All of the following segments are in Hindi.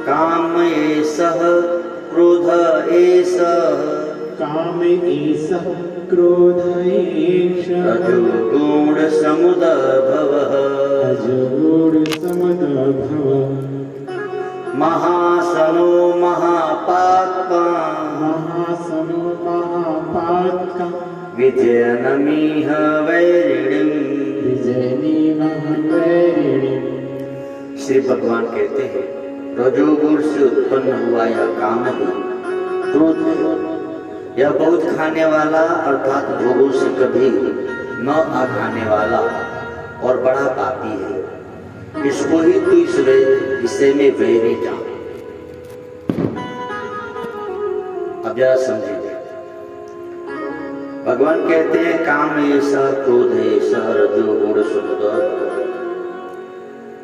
काम एषः क्रोध एषः काम एषः क्रोध एषः रजोगुण समुद्भवः रजोगुणसमुद्भवः महासनो महापात्मा महासनो महापातका विजयनमिह वैरिणीम्। विजयनीमः वैरिणीम्। श्री भगवान कहते हैं रजोगुण से उत्पन्न हुआ यह काम ही क्रोध है। यह बहुत खाने वाला अर्थात भोगों से कभी न आखाने वाला और बड़ा पापी है। इसको ही तू इस विषय में वैरी जान। अब जरा समझिए, भगवान कहते हैं काम ऐसा क्रोध ऐसा रजोगुण समुद्र,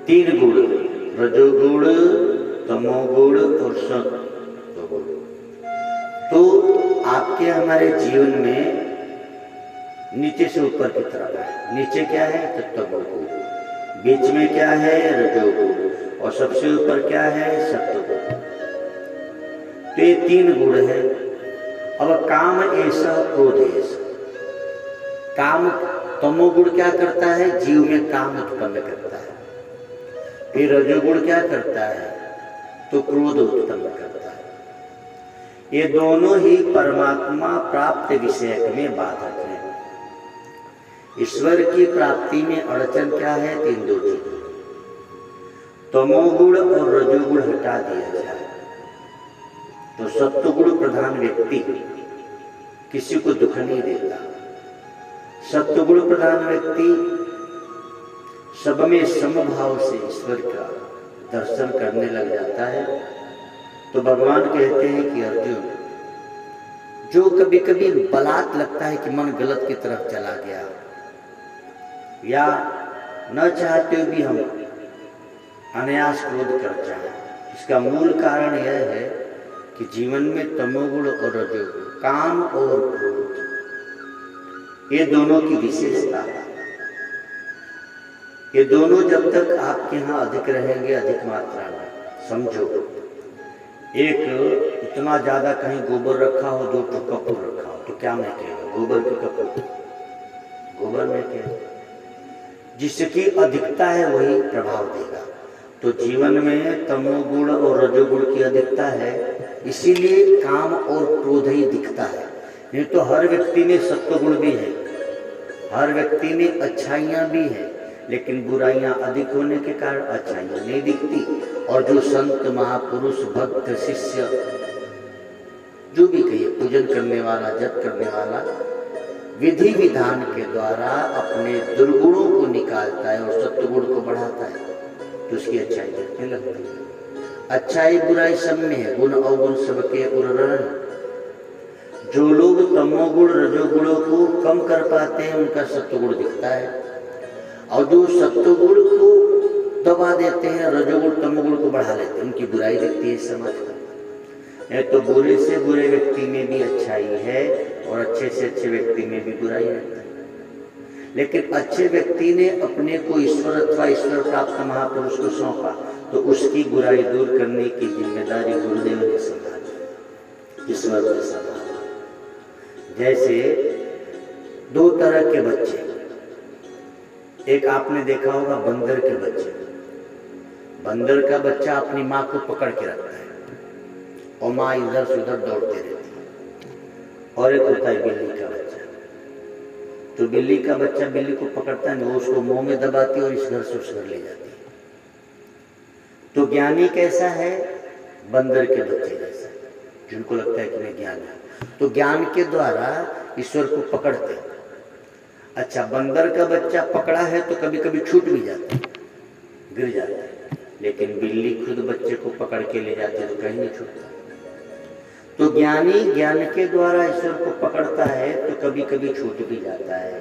तीन गुण रजोगुण तमोगुण और सत्वगुण। तो आपके हमारे जीवन में नीचे से ऊपर की तरफ है। नीचे क्या है? तत्वगुण। बीच में क्या है? रजोगुण। और सबसे ऊपर क्या है? सत्वगुण। तो ये तीन गुण है। अब काम ऐसा क्रोध ऐसा। काम तमोगुण क्या करता है? जीव में काम उत्पन्न करता है। फिर रजोगुण क्या करता है? तो क्रोध उत्पन्न करता है। ये दोनों ही परमात्मा प्राप्त विषय में बाधक है। ईश्वर की प्राप्ति में अड़चन क्या है? तीन दो चीज। तमोगुण और रजोगुण हटा दिया जाए तो सत्वगुण प्रधान व्यक्ति किसी को दुख नहीं देता। सत्वगुण प्रधान व्यक्ति सब में समभाव से ईश्वर का दर्शन करने लग जाता है। तो भगवान कहते हैं कि अर्जुन, जो कभी कभी बलात् लगता है कि मन गलत की तरफ चला गया या न चाहते हुए भी हम अनायास क्रोध कर जाए, इसका मूल कारण यह है कि जीवन में तमोगुण और रजोगुण, काम और क्रोध, ये दोनों की विशेषता है। ये दोनों जब तक आपके यहाँ अधिक रहेंगे, अधिक मात्रा में, समझो एक इतना ज्यादा कहीं गोबर रखा हो, दो तो कपूर रखा हो, तो क्या मैं कहेगा? गोबर के कपूर, गोबर में क्या? जिसकी अधिकता है वही प्रभाव देगा। तो जीवन में तमोगुण और रजोगुण की अधिकता है, इसीलिए काम और क्रोध ही दिखता है। नहीं तो हर व्यक्ति में सत्वगुण भी है, हर व्यक्ति में अच्छाइयां भी है, लेकिन बुराइयां अधिक होने के कारण अच्छाइयां नहीं दिखती। और जो संत महापुरुष भक्त शिष्य जो भी कहिए, पूजन करने वाला, जप करने वाला, विधि विधान के द्वारा अपने दुर्गुणों को निकालता है और सत्वगुण को बढ़ाता है, तो उसकी अच्छाई दिखने लगती है। अच्छाई बुराई सब में है, गुण अवगुण सबके उर्वरण। जो लोग तमोगुण रजोगुणों को कम कर पाते हैं उनका सत्वगुण दिखता है, और जो सत्वगुण को दबा देते हैं, रजोगुण तमोगुण को बढ़ा लेते हैं, उनकी बुराई दिखती है समाज का। तो बुरे से बुरे व्यक्ति में भी अच्छाई है और अच्छे से अच्छे व्यक्ति में भी बुराई रहती है। लेकिन अच्छे व्यक्ति ने अपने को ईश्वर अथवा ईश्वर प्राप्त महापुरुष को सौंपा, तो उसकी बुराई दूर करने की जिम्मेदारी गुरुदेव ने संभाली, ईश्वर ने संभाली। जैसे दो तरह के बच्चे, एक आपने देखा होगा बंदर के बच्चे। बंदर का बच्चा अपनी माँ को पकड़ के रखता है और माँ इधर से उधर दौड़ते रहती है। और एक होता है बिल्ली का बच्चा। तो बिल्ली का बच्चा बिल्ली को पकड़ता है, वो उसको मुंह में दबाती है और इस घर से उस घर ले जाती है। तो ज्ञानी कैसा है? बंदर के बच्चे जैसा, जिनको लगता है कि मैं ज्ञान है, तो ज्ञान के द्वारा ईश्वर को पकड़ते हैं। अच्छा, बंदर का बच्चा पकड़ा है तो कभी कभी छूट भी जाता है, गिर जाता है, लेकिन बिल्ली खुद बच्चे को पकड़ के ले जाती है तो कहीं नहीं छूटता। तो ज्ञानी ज्ञान के द्वारा ईश्वर को पकड़ता है तो कभी कभी छूट भी जाता है,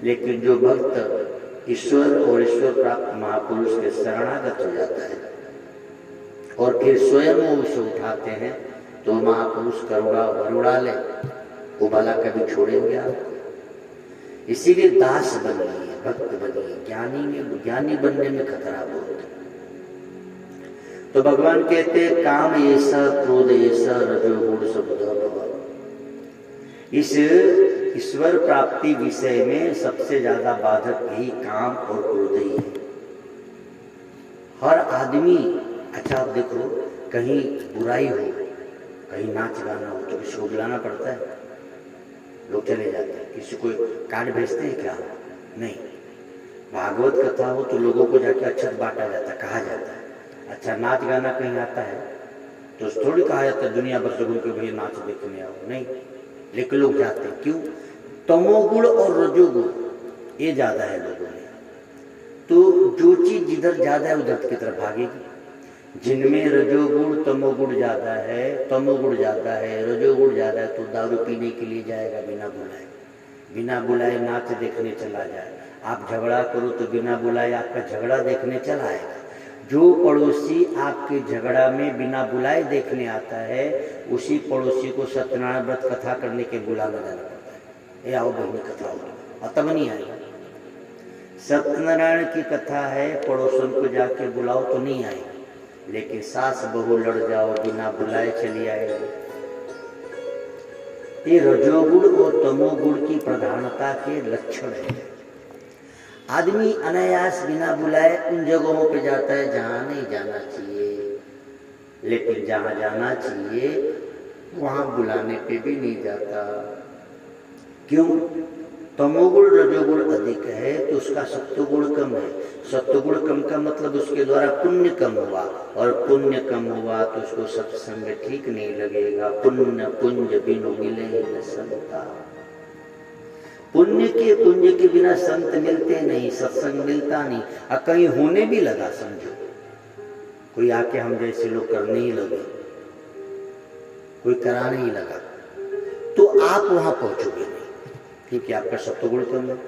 लेकिन जो भक्त ईश्वर और ईश्वर प्राप्त महापुरुष के शरणागत हो जाता है और फिर स्वयं उसे उठाते हैं, तो महापुरुष करुणा वरुणा ले, वो भला कभी छोड़ेंगे आपको। इसीलिए दास बनिए, भक्त बनिए, ज्ञानी बनने में खतरा बहुत है। तो तो भगवान कहते हैं काम ऐसा, क्रोध ऐसा, रजोगुण समुद्र भव। इस ईश्वर प्राप्ति विषय में सबसे ज्यादा बाधक यही काम और क्रोध ही है। हर आदमी, अच्छा आप देखो, कहीं बुराई हो, कहीं नाच गाना हो तो किसी को बुलाना पड़ता है, लोग चले जाते हैं। किसी को कार्ड भेजते हैं क्या? नहीं। भागवत कथा हो तो लोगों को जाके अक्षत बांटा जाता है, कहा जाता है। अच्छा नाच गाना कहीं आता है तो थोड़ी कहा जाता है दुनिया भर से घूम के भैया नाच देखने आओ, नहीं, लेकिन लोग जाते हैं। क्यों? तमोगुण और रजोगुण ये ज्यादा है लोगों में, तो जो चीज जिधर ज्यादा है उधर की तरफ भागेगी। जिनमें रजोगुण तमोगुण ज्यादा है, तमोगुण ज्यादा है, रजोगुण ज्यादा है, तो दारू पीने के लिए जाएगा बिना बुलाए। बिना बुलाए नाच देखने चला जाए। आप झगड़ा करो तो बिना बुलाए आपका झगड़ा देखने चला आएगा। जो पड़ोसी आपके झगड़ा में बिना बुलाए देखने आता है, उसी पड़ोसी को सत्यनारायण व्रत कथा करने के बुलाना जाना पड़ता है। ये आओ बहनी कथा हो, तब नहीं आएगा। सत्यनारायण की कथा है, पड़ोसन को जाके बुलाओ तो नहीं आएगी, लेकिन सास बहू लड़ जाओ बिना बुलाए चली आएगी। ये रजोगुण और तमोगुण की प्रधानता के लक्षण है। आदमी अनायास बिना बुलाए उन जगहों पे जाता है जहां नहीं जाना चाहिए, लेकिन जहां जाना चाहिए वहां बुलाने पे भी नहीं जाता। क्यों? तमोगुण रजोगुण अधिक है तो उसका सत्वगुण कम है। सत्वगुण कम का मतलब उसके द्वारा पुण्य कम हुआ, और पुण्य कम हुआ तो उसको सत्संग ठीक नहीं लगेगा। पुण्य पुंज बिनु मिले न संता। पुण्य के बिना संत मिलते नहीं, सत्संग मिलता नहीं। और कहीं होने भी लगा, समझो कोई आके हम जैसे लोग करने ही लगे, कोई कराने ही लगा, तो आप वहां पहुंचोगे नहीं, क्योंकि आपका सत्वगुण कम है,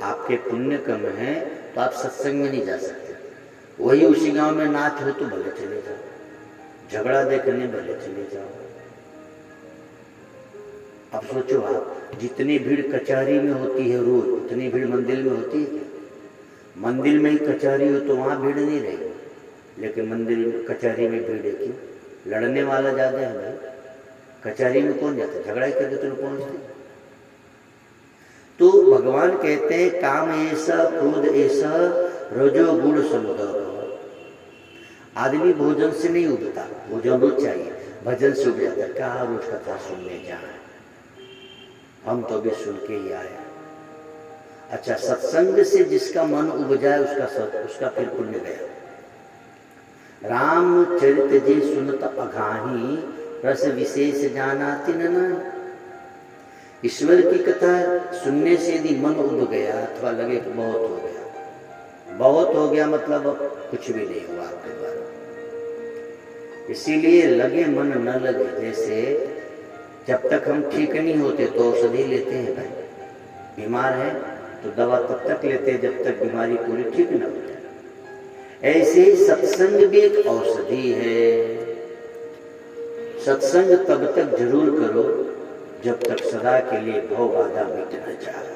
आपके पुण्य कम है, तो आप सत्संग में नहीं जा सकते। वही उसी गांव में नाच हो तो भले चले जाओ, झगड़ा देखने भले चले जाओ। अब सोचो आप, जितनी भीड़ कचहरी में होती है रोज, उतनी भीड़ मंदिर में होती है क्या? मंदिर में ही कचहरी हो तो वहां भीड़ नहीं रहेगी, लेकिन मंदिर कचहरी में भीड़ है। क्यों? लड़ने वाला ज्यादा है भाई। कचहरी में कौन जाता? झगड़ा ही करके तो पहुंचते। तो भगवान कहते हैं काम ऐसा, क्रोध ऐसा, रजोगुण समुद्र। आदमी भोजन से नहीं उगता, भोजन रोज चाहिए, भजन से उग जाता है। कहा रोज कथा सुनने जाए, हम तो भी सुन के ही आए। अच्छा, सत्संग से जिसका मन उब जाए उसका फिर पुण्य गया। रामचरित जी सुनत अघाही, रस विशेष जाना तिन न। ईश्वर की कथा सुनने से यदि मन उब गया अथवा लगे कि बहुत हो गया, बहुत हो गया मतलब अब कुछ भी नहीं हुआ आपके द्वारा। इसीलिए लगे मन न लगे, जैसे जब तक हम ठीक नहीं होते तो औषधि लेते हैं भाई। बीमार है तो दवा तब तक लेते हैं जब तक बीमारी पूरी ठीक न हो जाए। ऐसे ही सत्संग भी एक औषधि है। सत्संग तब तक जरूर करो जब तक सदा के लिए भव बाधा मिट न जाए।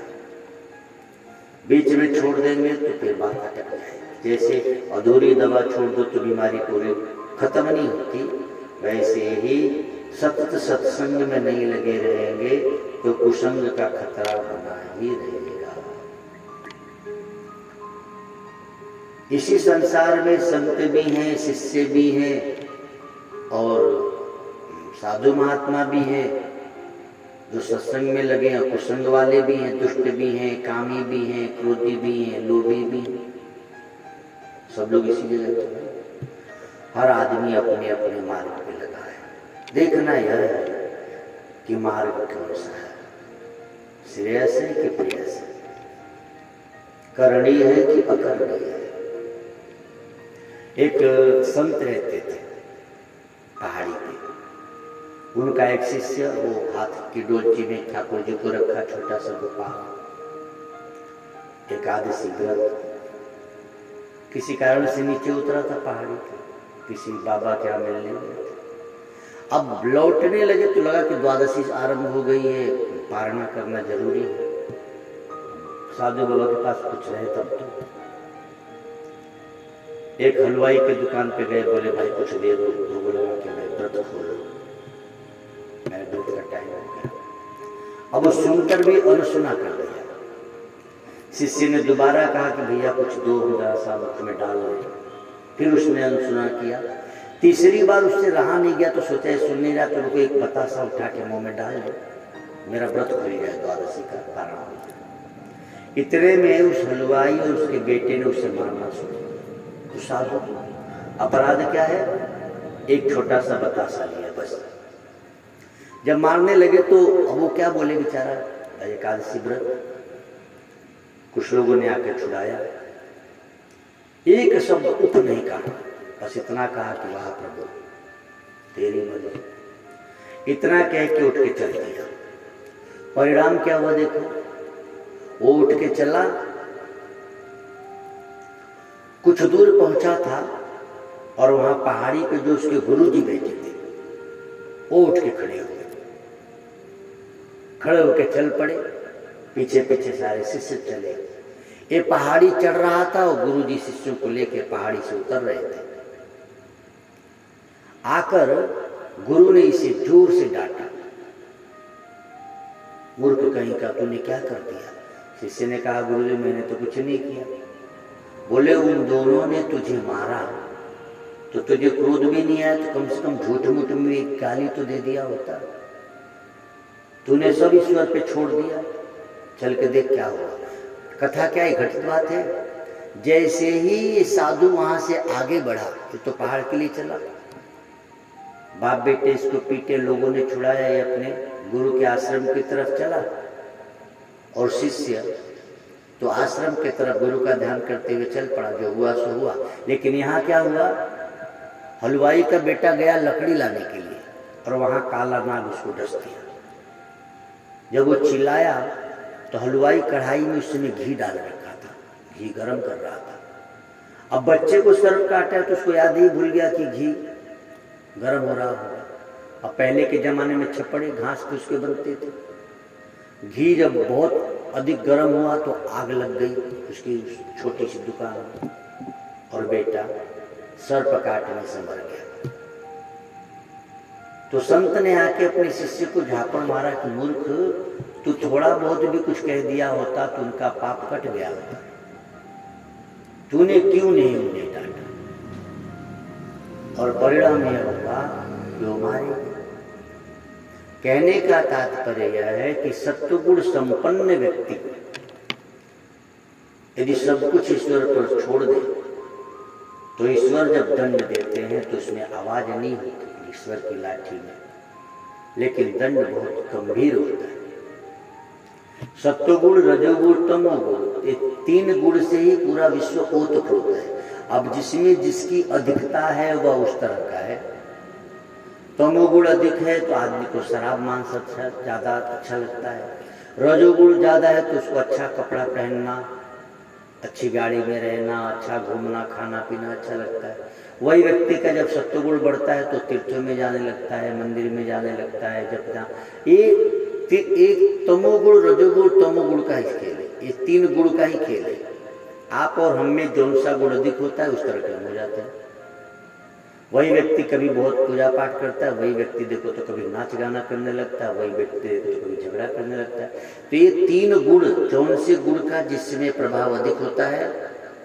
बीच में छोड़ देंगे तो फिर बात अटक जाएगी। जैसे अधूरी दवा छोड़ दो तो बीमारी पूरी खत्म नहीं होती, वैसे ही सतत सत्संग में नहीं लगे रहेंगे तो कुसंग का खतरा बना ही रहेगा। इसी संसार में संत भी हैं, शिष्य भी हैं, और साधु महात्मा भी हैं जो सत्संग में लगे हैं। कुसंग वाले भी हैं, दुष्ट भी हैं, कामी भी हैं, क्रोधी भी हैं, लोभी भी हैं। सब लोग इसी जगह तो हैं। हर आदमी अपने अपने मार्ग पे लगा है। देखना यह है कि मार्ग कौन सा है, श्रेयस है कि प्रेयस है, करणीय है कि अकरणीय है। एक संत रहते थे पहाड़ी पे। उनका एक शिष्य वो हाथ की डोलची में ठाकुर जी को रखा, छोटा सा गोपाल। एकादशी व्रत किसी कारण से नीचे उतरा था पहाड़ी पे, किसी बाबा के यहाँ मिलने गया। अब लौटने लगे तो लगा कि द्वादशी आरंभ हो गई है, पारणा करना जरूरी है। साधु बाबा के पास कुछ रहे तब एक हलवाई के दुकान पे गए, बोले भाई कुछ दे दो। तो बोले कि मैं व्रत खोलो, मैं व्रत का टाइम हो गया। अब वो सुनकर भी अनसुना कर दिया। शिष्य ने दोबारा कहा कि भैया कुछ दो, जरा सा मुख में डाल दो। फिर उसने अनसुना किया। तीसरी बार उससे रहा नहीं गया तो सोचा सुन नहीं रहा तो उनको एक बतासा उठा के मुंह में डाल दो, मेरा व्रत खुल गया, द्वादशी का पारण हो गया। इतने में उस हलवाई और उसके बेटे ने उसे मारना शुरू किया। तो साधु अपराध क्या है, एक छोटा सा बतासा लिया बस। जब मारने लगे तो अब वो क्या बोले बेचारा, एकादशी व्रत। कुछ लोगों ने आके छुड़ाया, एक शब्द उठ नहीं कहा, बस इतना कहा कि वाह प्रभु तेरी मर्जी। इतना कह के उठ के चल दिया। परिणाम क्या हुआ देखो, वो उठ के चला, कुछ दूर पहुंचा था और वहां पहाड़ी पे जो उसके गुरुजी बैठे थे वो उठ के खड़े हुए, खड़े होके चल पड़े। पीछे पीछे सारे शिष्य चले। ये पहाड़ी चढ़ रहा था और गुरुजी शिष्यों को लेकर पहाड़ी से उतर रहे थे। आकर गुरु ने इसे जोर से डांटा, मूर्ख कहीं का, तूने क्या कर दिया। शिष्य ने कहा गुरुजी मैंने तो कुछ नहीं किया। बोले उन दोनों ने तुझे मारा तो तुझे क्रोध भी नहीं आया तो कम से कम झूठ मूठ में एक गाली तो दे दिया होता। तूने सब ईश्वर पे छोड़ दिया, चल के देख क्या हुआ। कथा क्या है, घटित बात है। जैसे ही ये साधु वहां से आगे बढ़ा तो पहाड़ के लिए चला। बाप बेटे इसको पीटे, लोगों ने छुड़ाया, ये अपने गुरु के आश्रम की तरफ चला और शिष्य तो आश्रम की तरफ गुरु का ध्यान करते हुए चल पड़ा। जो हुआ सो हुआ। लेकिन यहाँ क्या हुआ, हलवाई का बेटा गया लकड़ी लाने के लिए और वहां काला नाग उसको डस दिया। जब वो चिल्लाया तो हलवाई कढ़ाई में उसने घी डाल रखा था, घी गरम कर रहा था। अब बच्चे को सर्प काटा तो उसको याद ही भूल गया कि घी गरम हो रहा होगा। अब पहले के जमाने में छप्पड़े घास के उसके बनते थे। घी जब बहुत अधिक गर्म हुआ तो आग लग गई उसकी छोटी सी दुकान और बेटा सर्प काटने से मर गया। तो संत ने आके अपने शिष्य को झापड़ मारा कि मूर्ख, तू थोड़ा बहुत भी कुछ कह दिया होता तो उनका पाप कट गया होता, तूने क्यों नहीं उन्हें डांटा। और परिणाम यह हुआ कि वो मारे। कहने का तात्पर्य यह है कि सत्वगुण संपन्न व्यक्ति यदि सब कुछ ईश्वर पर छोड़ दे तो ईश्वर जब दंड देते हैं तो उसमें आवाज नहीं होती ईश्वर की लाठी में, लेकिन दंड बहुत गंभीर होता है। सत्वगुण, रजोगुण, तमोगुण, ये तीन गुण से ही पूरा विश्व ओतप्रोत है। अब जिसमें जिसकी अधिकता है वह उस तरह का है। तमोगुण अधिक है तो आदमी को शराब मांस ज्यादा अच्छा लगता है। रजोगुण ज्यादा है तो उसको अच्छा कपड़ा पहनना, अच्छी गाड़ी में रहना, अच्छा घूमना खाना पीना अच्छा लगता है। वही व्यक्ति का जब सत्वगुण बढ़ता है तो तीर्थों में जाने लगता है, मंदिर में जाने लगता है। जब ये एक तमोगुण, रजोगुण, तमोगुण का ही खेल है। ये तीन गुण का ही खेल है। आप और हम में जौन सा गुण अधिक होता है उस तरह के हम हो जाते हैं। वही व्यक्ति कभी बहुत पूजा पाठ करता है, वही व्यक्ति देखो तो कभी नाच गाना करने लगता है, वही व्यक्ति देखो तो कभी झगड़ा करने लगता है। तो ये तीन गुण, जौन से गुण का जिसमें प्रभाव अधिक होता है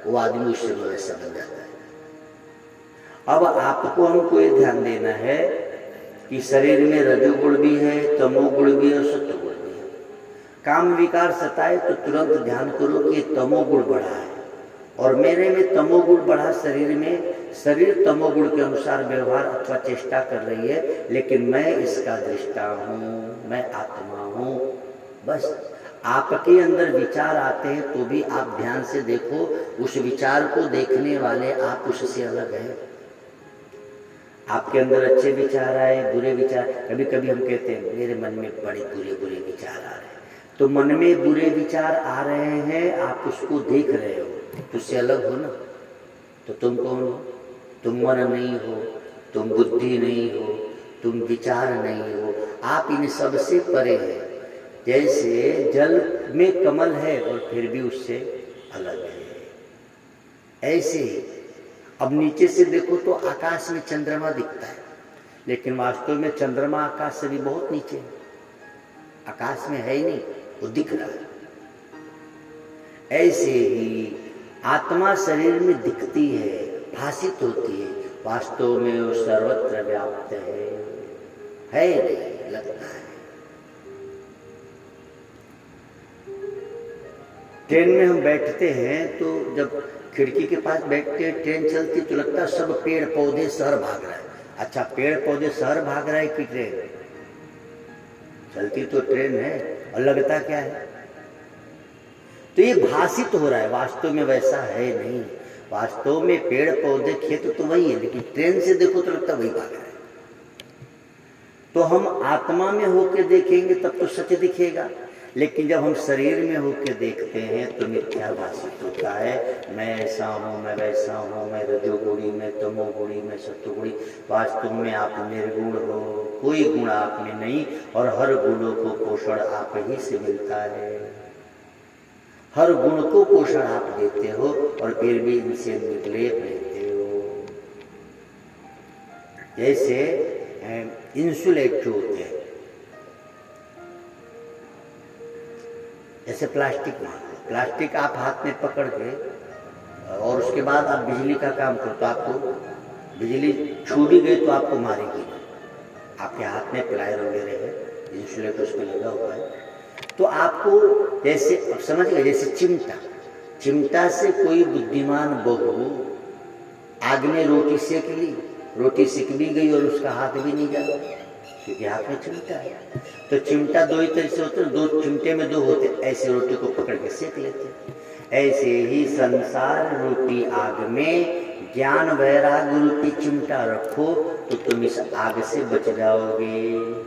वो आदमी उससे वैसा बन जाता है। अब आपको हमको ये ध्यान देना है कि शरीर में रजोगुण भी है, तमोगुण भी है और सत्वगुण भी है। काम विकार सताए तो तुरंत ध्यान करो कि तमोगुण बढ़ा है और मेरे में तमोगुण बढ़ा। शरीर तमोगुण के अनुसार व्यवहार अथवा चेष्टा कर रही है, लेकिन मैं इसका दृष्टा हूँ, मैं आत्मा हूँ। बस आपके अंदर विचार आते हैं तो भी आप ध्यान से देखो, उस विचार को देखने वाले आप उससे अलग हैं। आपके अंदर अच्छे विचार आए, बुरे विचार, कभी कभी हम कहते हैं मेरे मन में बड़े बुरे बुरे विचार आ रहे हैं। तो मन में बुरे विचार आ रहे हैं, आप उसको देख रहे हो तो उससे अलग हो ना। तो तुम कौन हो? तुम मन नहीं हो, तुम बुद्धि नहीं हो, तुम विचार नहीं हो, आप इन सब से परे हैं। जैसे जल में कमल है और फिर भी उससे अलग है, ऐसे ही अब नीचे से देखो तो आकाश में चंद्रमा दिखता है, लेकिन वास्तव में चंद्रमा आकाश से भी बहुत नीचे है, आकाश में है ही नहीं, वो दिख रहा है। ऐसे ही आत्मा शरीर में दिखती है, भाषित होती है, वास्तव में वो सर्वत्र व्याप्त है नहीं, लगता है। ट्रेन में हम बैठते हैं तो जब खिड़की के पास बैठते हैं, ट्रेन चलती तो लगता है सब पेड़ पौधे शहर भाग रहा है। अच्छा, पेड़ पौधे शहर भाग रहा है कि ट्रेन चलती? तो ट्रेन है, और लगता क्या है? तो ये भाषित हो रहा है, वास्तव में वैसा है नहीं। वास्तव में पेड़ पौधे खेत तो वही है, लेकिन ट्रेन से देखो तो लगता वही भाग रहा है। तो हम आत्मा में होके देखेंगे तब तो सच दिखेगा, लेकिन जब हम शरीर में होके देखते हैं तो मिथ्या भाषित होता है। मैं ऐसा हूँ, मैं वैसा हूँ, मैं रजोगुणी, मैं तमोगुणी, मैं सत्वगुणी। वास्तव में आप निर्गुण हो, कोई गुण आप में नहीं, और हर गुणों को पोषण आप ही से मिलता है। हर गुण को पोषण आप देते हो और फिर भी इनसे निर्लेप रहते हो। जैसे इंसुलेट जो होते हैं, जैसे प्लास्टिक मान लो, प्लास्टिक आप हाथ में पकड़ के और उसके बाद आप बिजली का काम करो तो आपको बिजली छू भी गई तो आपको मारेगी। आपके हाथ में प्लायर वगैरह है, इंसुलेट उस पर लगा हुआ है, तो आपको जैसे अब समझ गए, जैसे चिमटा से कोई बुद्धिमान बहू आग में रोटी सेक ली, रोटी सिक भी गई और उसका हाथ भी नहीं जा, क्योंकि हाथ में चिमटा है। तो चिमटा दो ही तरह से होते हैं, दो चिमटे में दो होते, ऐसे रोटी को पकड़ के सेक लेते। ऐसे ही संसार रूपी आग में ज्ञान वैराग रूपी चिमटा रखो तो तुम इस आग से बच जाओगे।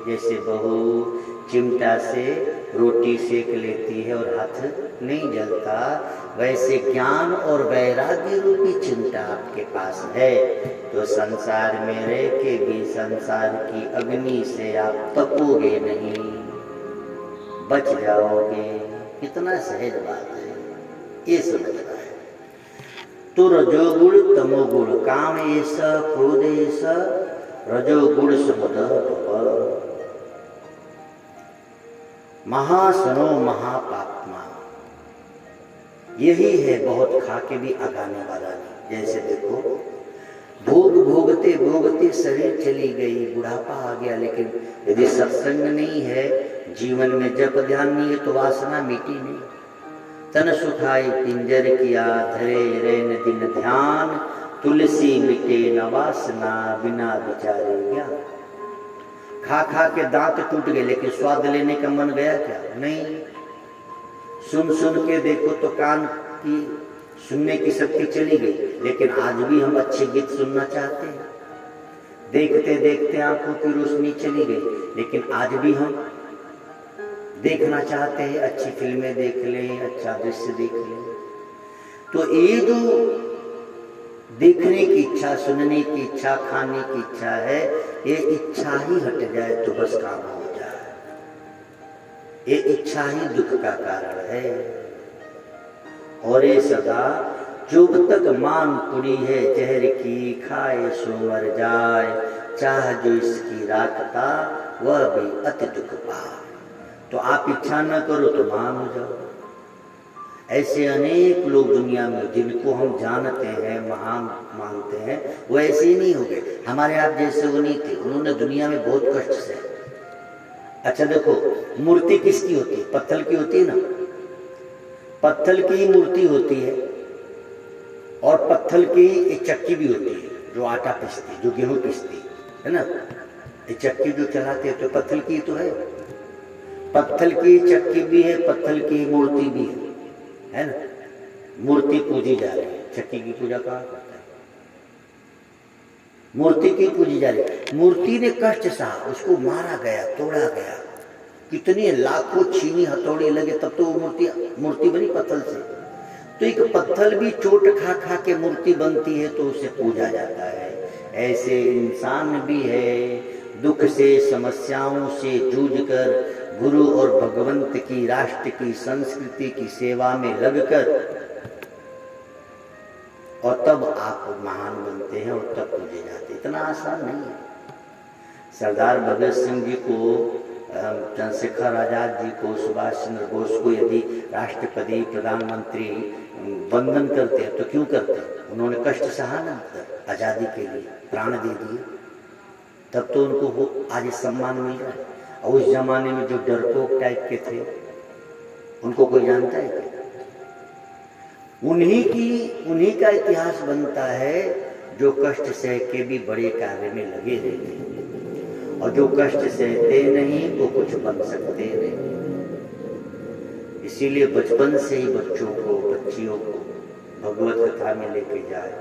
जैसे बहू चिमटा से रोटी सेक लेती है और हाथ नहीं जलता, वैसे ज्ञान और वैराग्य रूपी चिमटा आपके पास है तो संसार में रह के भी संसार की अग्नि से आप तपोगे नहीं, बच जाओगे। कितना सहज बात है, ये समझना है। तो रजोगुण तमोगुण काम ऐसा क्रोध ऐसा रजोगुण समुदय महासनो महापात्मा, यही है बहुत खा के भी आगाने वाला नहीं। जैसे देखो भोग भोगते भोगते शरीर चली गई, बुढ़ापा आ गया, लेकिन यदि सत्संग नहीं है, जीवन में जप ध्यान नहीं है तो वासना मिटी नहीं। तन सुखाई पिंजर किया धरे रैन दिन ध्यान, तुलसी मिटे न वासना बिना विचारे ज्ञान। खा खा के दांत टूट गए, लेकिन स्वाद लेने का मन गया क्या? नहीं। सुन सुन के देखो तो कान की सुनने की शक्ति चली गई, लेकिन आज भी हम अच्छे गीत सुनना चाहते हैं। देखते देखते आंखों की रोशनी चली गई, लेकिन आज भी हम देखना चाहते हैं, अच्छी फिल्में देख लें, अच्छा दृश्य देख लें। तो ये जो देखने की इच्छा, सुनने की इच्छा, खाने की इच्छा है, ये इच्छा ही हट जाए तो बस काम हो जाए। ये इच्छा ही दुख का कारण है। और ये सदा जो तक मान पुरी है जहर की, खाए सो मर जाए, चाह जो इसकी राखता वह भी अति दुख पाए। तो आप इच्छा न करो तो मान हो जाओ। ऐसे अनेक लोग दुनिया में जिनको हम जानते हैं, महान मानते हैं, वो ऐसे ही नहीं हो गए। हमारे आप जैसे वो नहीं थे, उन्होंने दुनिया में बहुत कष्ट से। अच्छा देखो, मूर्ति किसकी होती है? पत्थर की होती है ना, पत्थर की ही मूर्ति होती है, और पत्थर की एक चक्की भी होती है जो आटा पीसती, जो गेहूं पीसती है ना। ये चक्की जो चलाते हैं तो पत्थर की तो है, पत्थर की चक्की भी है, पत्थर की मूर्ति भी है ना। मूर्ति पूजी जा रही है, चक्की की पूजा कहाँ करता है? मूर्ति की पूजी जा रही है। मूर्ति ने कष्ट सहा, उसको मारा गया, तोड़ा गया, कितने लाखों छीनी हथौड़े लगे, तब तो वो मूर्ति बनी पत्थर से। तो एक पत्थर भी चोट खा खा के मूर्ति बनती है तो उसे पूजा जाता है। ऐसे इंसान भी है, दुख से समस्याओं से जूझकर गुरु और भगवंत की, राष्ट्र की, संस्कृति की सेवा में लगकर, और तब आप महान इतना आसान नहीं है। सरदार भगत सिंह जी को, चंद्रशेखर आजाद जी को, सुभाष चंद्र बोस को यदि राष्ट्रपति प्रधानमंत्री वंदन करते हैं तो क्यों करते हैं? उन्होंने कष्ट सहा ना, आज़ादी के लिए प्राण दे दिए, तब तो उनको आज सम्मान मिल रहा है। और उस जमाने में जो डरपोक टाइप के थे उनको कोई जानता है क्या? उन्हीं का इतिहास बनता है जो कष्ट सह के भी बड़े कार्य में लगे रहते हैं, और जो कष्ट सहते नहीं वो कुछ बन सकते नहीं। इसीलिए बचपन से ही बच्चों को, बच्चियों को भगवत कथा में लेके जाए,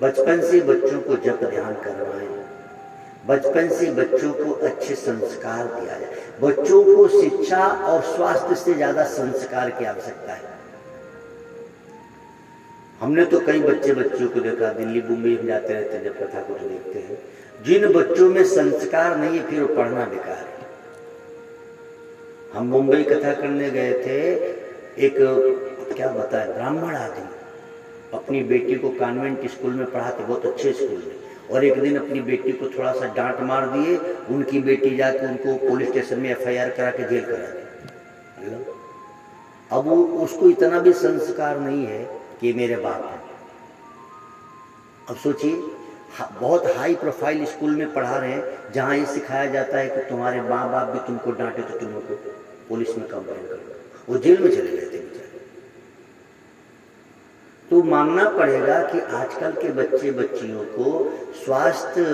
बचपन से बच्चों को जप ध्यान करवाएं, बचपन से बच्चों को अच्छे संस्कार दिया जाए। बच्चों को शिक्षा और स्वास्थ्य से ज्यादा संस्कार की आवश्यकता है। हमने तो कई बच्चों को देखा, दिल्ली मुंबई में जाते रहते हैं, जब कथा को देखते हैं, जिन बच्चों में संस्कार नहीं है फिर वो पढ़ना बेकार है। हम मुंबई कथा करने गए थे, एक क्या बताए ब्राह्मण आदमी अपनी बेटी को कॉन्वेंट स्कूल में पढ़ाते, बहुत अच्छे स्कूल में, और एक दिन अपनी बेटी को थोड़ा सा डांट मार दिए, उनकी बेटी जाके उनको पुलिस स्टेशन में FIR करा के जेल करा दी। अब वो उसको इतना भी संस्कार नहीं है कि मेरे बाप है। अब सोचिए, बहुत हाई प्रोफाइल स्कूल में पढ़ा रहे हैं जहाँ ये सिखाया जाता है कि तुम्हारे माँ बाप भी तुमको डांटे तो तुमको पुलिस में कंप्लेन करो। वो जेल में चले गए थे बेचारे। तो मानना पड़ेगा कि आजकल के बच्चे बच्चियों को स्वास्थ्य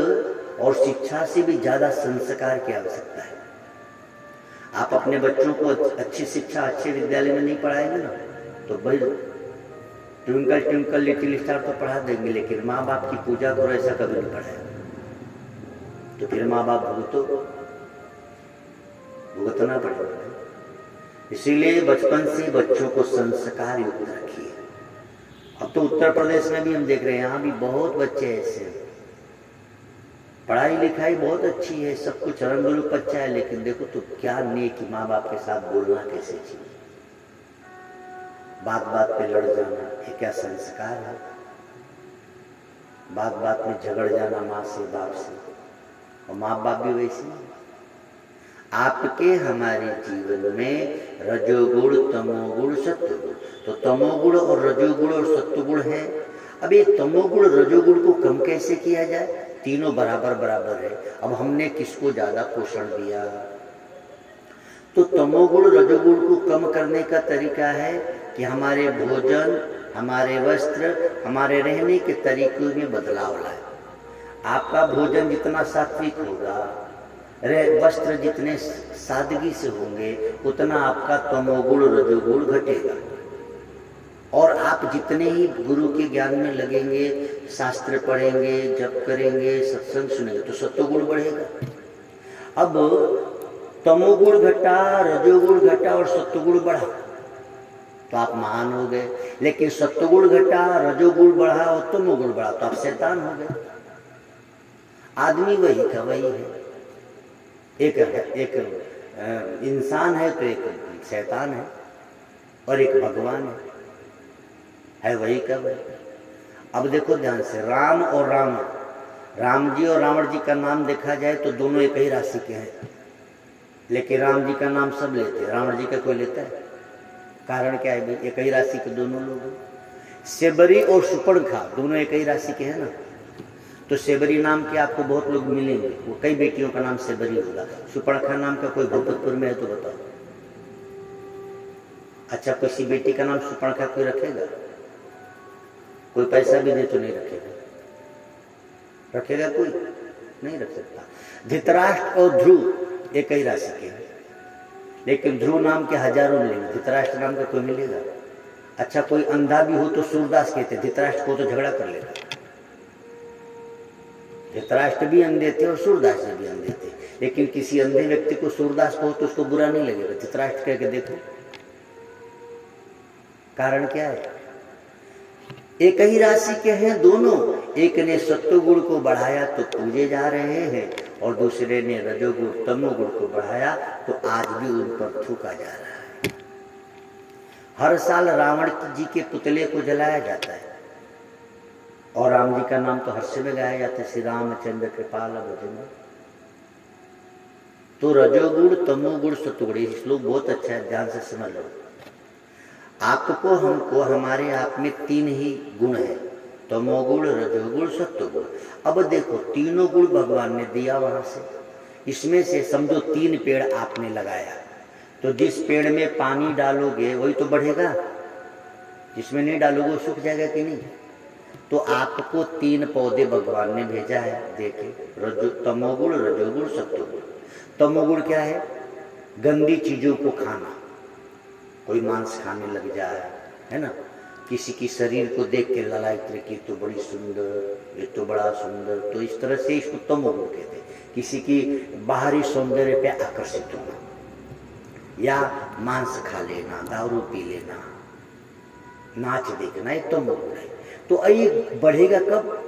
और शिक्षा से भी ज्यादा संस्कार की आवश्यकता है। आप अपने बच्चों को अच्छी शिक्षा अच्छे विद्यालय में नहीं पढ़ाएंगे ना, तो भाई ट्विंकल ट्विंकल लिटिल स्टार तो पढ़ा देंगे, लेकिन माँ बाप की पूजा करो ऐसा कभी नहीं पढ़ाएगा, तो फिर माँ बाप भुगतना पड़ेगा। इसीलिए बचपन से बच्चों को संस्कार युक्त रखिए। अब तो उत्तर प्रदेश में भी हम देख रहे हैं, यहाँ भी बहुत बच्चे ऐसे हैं, पढ़ाई लिखाई बहुत अच्छी है, सब कुछ रंग रूप अच्छा है, लेकिन देखो तो क्या नेकी, माँ बाप के साथ बोलना कैसे चाहिए, बात बात पे लड़ जाना, ये क्या संस्कार है? बात बात में झगड़ जाना माँ से बाप से, और माँ बाप भी वैसे। आपके हमारे जीवन में रजोगुण तमोगुण सत्वगुण, तो तमोगुण और रजोगुण और सत्वगुण है। अब ये तमोगुण रजोगुण को कम कैसे किया जाए? तीनों बराबर बराबर है। अब हमने किसको ज्यादा पोषण दिया? तो तमोगुण रजोगुण को कम करने का तरीका है कि हमारे भोजन, हमारे वस्त्र, हमारे रहने के तरीकों में बदलाव लाए। आपका भोजन जितना सात्विक होगा, वस्त्र जितने सादगी से होंगे, उतना आपका तमोगुण रजोगुण घटेगा। और आप जितने ही गुरु के ज्ञान में लगेंगे, शास्त्र पढ़ेंगे, जप करेंगे, सत्संग सुनेंगे, तो सत्वगुण बढ़ेगा। अब तमोगुण घटा, रजोगुण घटा और सत्वगुण बढ़ा तो आप महान हो गए, लेकिन सत्वगुण घटा, रजोगुण बढ़ा और तमोगुण बढ़ा तो आप शैतान हो गए। आदमी वही का वही है, एक इंसान है तो एक शैतान है, और एक भगवान है वही का वही। अब देखो ध्यान से, राम और रावण, राम जी और रावण जी का नाम देखा जाए तो दोनों एक ही राशि के हैं, लेकिन राम जी का नाम सब लेते हैं, रावण जी का कोई लेता है? कारण क्या है? एक ही राशि के दोनों लोग हैं। सेबरी और सुपर्णखा दोनों एक ही राशि के हैं ना, तो सेबरी नाम के आपको बहुत लोग मिलेंगे, वो कई बेटियों का नाम सेबरी होगा। सुपर्णखा नाम का कोई भोजपुर में है तो बताओ? अच्छा, किसी बेटी का नाम सुपर्णखा कोई रखेगा? कोई पैसा भी दे तो नहीं रखेगा, रखेगा कोई? नहीं रख सकता। धृतराष्ट्र और ध्रुव एक ही राशि के हैं, लेकिन ध्रुव नाम के हजारों मिलेंगे, धृतराष्ट्र नाम का कोई मिलेगा? अच्छा, कोई अंधा भी हो तो सूरदास कहते, धृतराष्ट्र को तो झगड़ा कर लेगा। धृतराष्ट्र भी अंधे थे और सूरदास भी अंधे थे, लेकिन किसी अंधे व्यक्ति को सूरदास को तो उसको बुरा नहीं लगेगा, धृतराष्ट्र कह के देखो। कारण क्या है? एक ही राशि के हैं दोनों, एक ने सत्वगुण को बढ़ाया तो पूजे जा रहे हैं, और दूसरे ने रजोगुण तमोगुण को बढ़ाया तो आज भी उन पर थूका जा रहा है। हर साल रावण जी के पुतले को जलाया जाता है, और राम जी का नाम तो हर्ष में गाया जाता है, श्री रामचंद्र कृपाल भजन। तो रजोगुण, तमोगुण, सत्वगुण, ये श्लोक बहुत अच्छा है, ध्यान से समझ लो। आपको, हमको, हमारे आप में तीन ही गुण है, तमोगुण, रजोगुण, सत्वगुण। अब देखो तीनों गुण भगवान ने दिया वहां से, इसमें से समझो 3 पेड़ आपने लगाया, तो जिस पेड़ में पानी डालोगे वही तो बढ़ेगा, जिसमें नहीं डालोगे वो सूख जाएगा कि नहीं। तो आपको 3 पौधे भगवान ने भेजा है, देखे, तमोगुण, रजोगुण, सत्वगुण। तमोगुण क्या है? गंदी चीजों को खाना, कोई मांस खाने लग जाए, है ना, किसी की शरीर को देख के ललायत की तो बड़ी सुंदर, ये तो बड़ा सुंदर, तो इस तरह से इसको तमोगुण कहते हैं। किसी की बाहरी सौंदर्य पे आकर्षित होना, या मांस खा लेना, दारू पी लेना, नाच देखना, ये तमोगुण है। तो ये बढ़ेगा कब?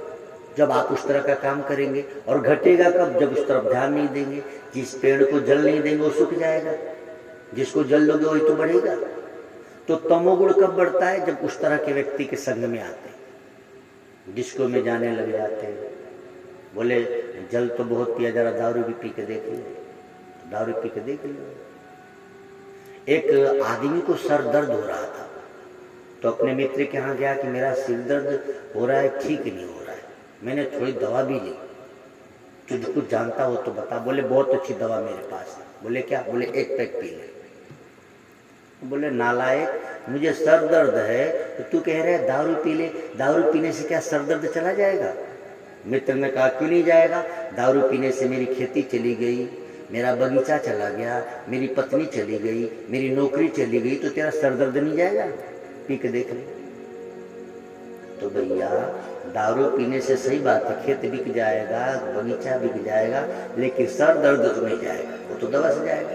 जब आप उस तरह का काम करेंगे। और घटेगा कब? जब उस तरफ ध्यान नहीं देंगे। जिस पेड़ को जल नहीं देंगे वो सूख जाएगा, जिसको जल दोगे वही तो बढ़ेगा। तो तमोगुण कब बढ़ता है? जब उस तरह के व्यक्ति के संग में आते हैं, डिस्को में जाने लग जाते हैं, बोले जल तो बहुत पिया, जरा दारू भी पी के देख लिया, दारू पी के देख लिया। एक आदमी को सर दर्द हो रहा था, तो अपने मित्र के यहाँ गया कि मेरा सिर दर्द हो रहा है, ठीक नहीं हो रहा है, मैंने थोड़ी दवा भी ली, तुझे कुछ जानता हो तो बता। बोले बहुत अच्छी दवा मेरे पास है। बोले क्या? बोले 1 पैक पी ले। बोले नालायक, मुझे सर दर्द है तो तू कह रहा है दारू पी ले, दारू पीने से क्या सर दर्द चला जाएगा? मित्र ने कहा क्यों नहीं जाएगा, दारू पीने से मेरी खेती चली गई, मेरा बगीचा चला गया, मेरी पत्नी चली गई, मेरी नौकरी चली गई, तो तेरा सर दर्द नहीं जाएगा? पी के देख ले। तो भैया दारू पीने से सही बात है, खेत बिक जाएगा, बगीचा बिक जाएगा, लेकिन सर दर्द तो नहीं जाएगा, वो तो दवा से जाएगा।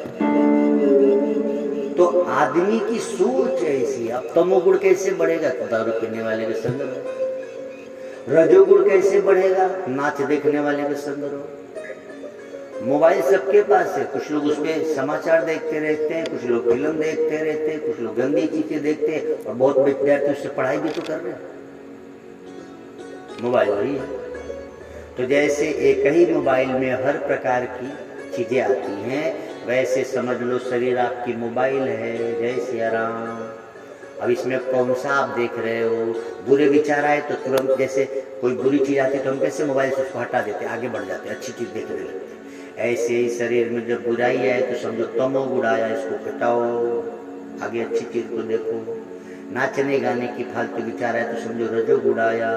तो आदमी की सोच ऐसी। अब तमोगुण कैसे बढ़ेगा? तो दारू पीने वाले के संग रहो। रजोगुण कैसे बढ़ेगा? नाच देखने वाले के संग रहो। मोबाइल सबके पास है, कुछ लोग उसमें समाचार देखते रहते हैं, कुछ लोग फिल्म देखते रहते हैं, कुछ लोग गंदी चीजें देखते हैं, और बहुत विद्यार्थी उससे पढ़ाई भी तो कर रहे हैं। मोबाइल वही है। तो जैसे एक ही मोबाइल में हर प्रकार की चीजें आती हैं, वैसे समझ लो शरीर आपकी मोबाइल है। जय सिया राम। अब इसमें कौन सा आप देख रहे हो? बुरे विचार आए तो तुरंत, जैसे कोई बुरी चीज आती है तो हम कैसे मोबाइल से उसको हटा देते, आगे बढ़ जाते, अच्छी चीज देखने लगते हैं। ऐसे ही शरीर में जब बुराई आए तो समझो तमोगुण आया, इसको हटाओ, आगे अच्छी चीज को देखो। नाचने गाने की फालतू विचार आए तो समझो रजोगुण आया।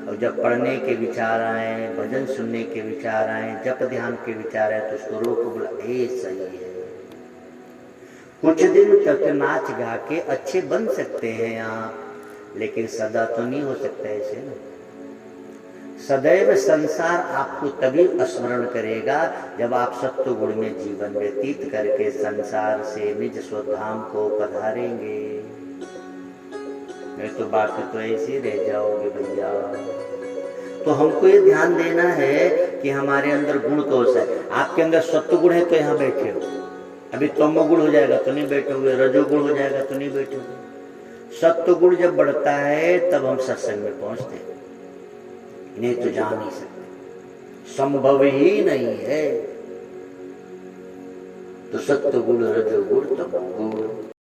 और जब पढ़ने के विचार आए, भजन सुनने के विचार आए, जप ध्यान के विचार आए तो उसको रोको, बोला ए सही है। कुछ दिन तक नाच गा के अच्छे बन सकते हैं आप, लेकिन सदा तो नहीं हो सकता ऐसे ना। सदैव संसार आपको तभी स्मरण करेगा जब आप सत्व गुण में जीवन व्यतीत करके संसार से निज स्वधाम को पधारेंगे। नहीं तो बाकी तो ऐसे रह जाओगे भैया। तो हमको ये ध्यान देना है कि हमारे अंदर गुण कौन सा है। आपके अंदर सत्व गुण है तो यहाँ बैठे हो, अभी तमोगुण हो जाएगा तो नहीं बैठोगे, रजोगुण हो जाएगा तो नहीं बैठोगे। सत्व गुण जब बढ़ता है तब हम सत्संग में पहुंचते हैं, नहीं तो जा नहीं सकते, संभव ही नहीं है। तो सत्व गुण, रजोगुण, तमोगुण